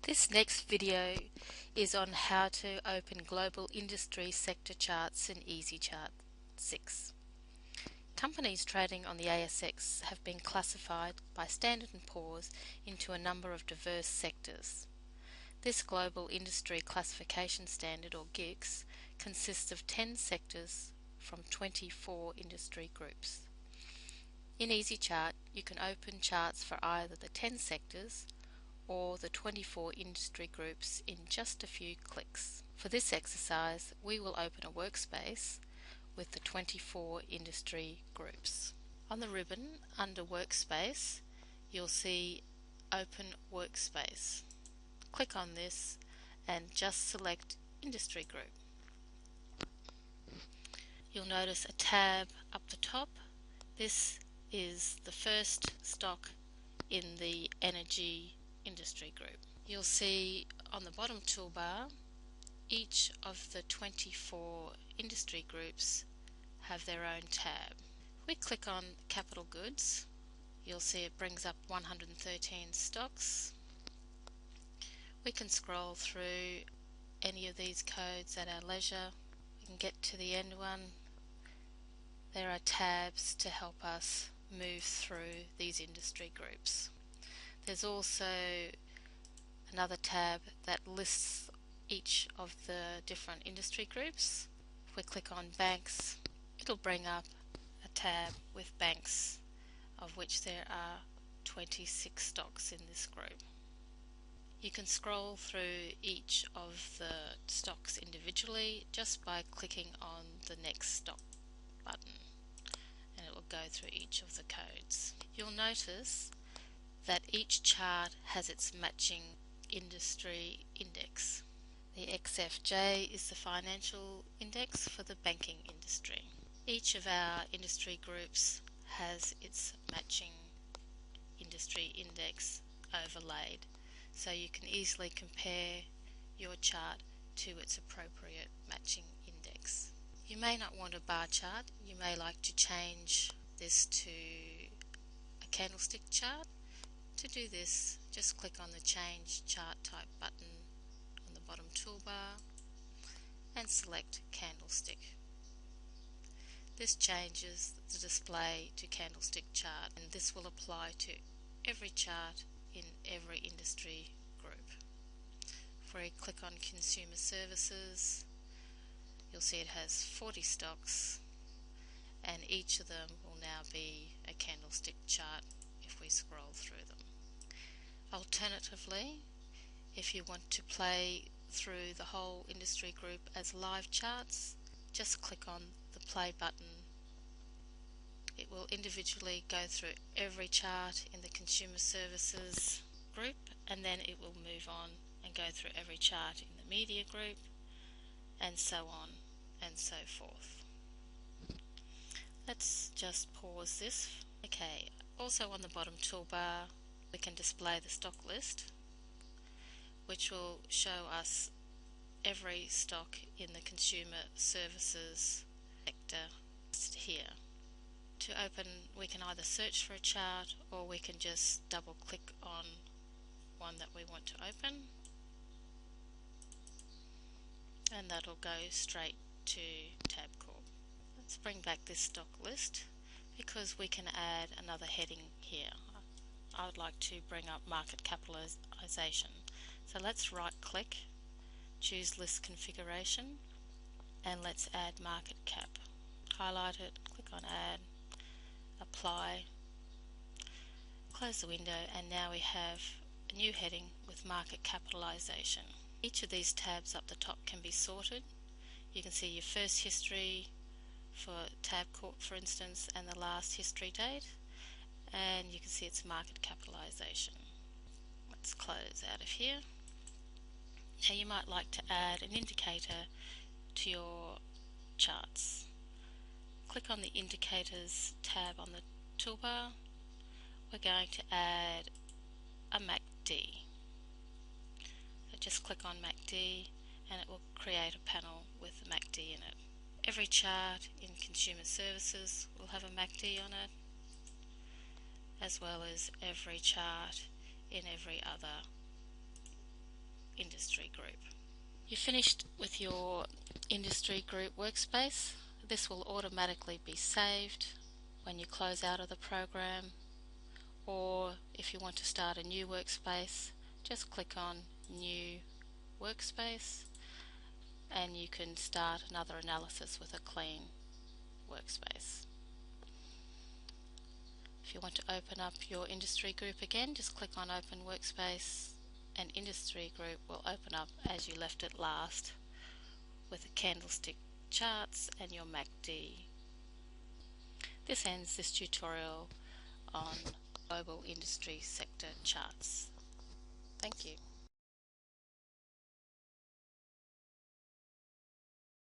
This next video is on how to open global industry sector charts in EzyChart 6. Companies trading on the ASX have been classified by Standard & Poor's into a number of diverse sectors. This global industry classification standard, or GICS, consists of 10 sectors from 24 industry groups. In EzyChart, you can open charts for either the 10 sectors or the 24 industry groups in just a few clicks. For this exercise, we will open a workspace with the 24 industry groups. On the ribbon under Workspace, you'll see Open Workspace. Click on this and just select Industry Group. You'll notice a tab up the top. This is the first stock in the energy industry group. You'll see on the bottom toolbar each of the 24 industry groups have their own tab. If we click on capital goods, you'll see it brings up 113 stocks. We can scroll through any of these codes at our leisure. We can get to the end one. There are tabs to help us move through these industry groups. There's also another tab that lists each of the different industry groups. If we click on banks, it'll bring up a tab with banks, of which there are 26 stocks in this group. You can scroll through each of the stocks individually just by clicking on the next stock button, and it will go through each of the codes. You'll notice that each chart has its matching industry index. The XFJ is the financial index for the banking industry. Each of our industry groups has its matching industry index overlaid, so you can easily compare your chart to its appropriate matching index. You may not want a bar chart. You may like to change this to a candlestick chart. To do this, just click on the Change Chart Type button on the bottom toolbar and select Candlestick. This changes the display to Candlestick Chart, and this will apply to every chart in every industry group. If we click on Consumer Services, you'll see it has 40 stocks, and each of them will now be a candlestick chart if we scroll through them. Alternatively, if you want to play through the whole industry group as live charts, just click on the play button. It will individually go through every chart in the Consumer Services group, and then it will move on and go through every chart in the Media group, and so on and so forth. Let's just pause this. Okay, also on the bottom toolbar we can display the stock list, which will show us every stock in the Consumer Services sector listed here. To open, we can either search for a chart, or we can just double click on one that we want to open, and that'll go straight to Tabcorp. Let's bring back this stock list because we can add another heading here. I would like to bring up market capitalization. So let's right click, choose list configuration, and let's add market cap. Highlight it, click on add, apply, close the window, and now we have a new heading with market capitalization. Each of these tabs up the top can be sorted. You can see your first history for Tabcorp, for instance, and the last history date, and you can see its market capitalization. Let's close out of here. Now you might like to add an indicator to your charts. Click on the Indicators tab on the toolbar. We're going to add a MACD. So just click on MACD and it will create a panel with the MACD in it. Every chart in Consumer Services will have a MACD on it, as well as every chart in every other industry group. You're finished with your industry group workspace. This will automatically be saved when you close out of the program, or if you want to start a new workspace, just click on New Workspace and you can start another analysis with a clean workspace. If you want to open up your industry group again, just click on Open Workspace and industry group will open up as you left it last, with the candlestick charts and your MACD. This ends this tutorial on global industry sector charts. Thank you.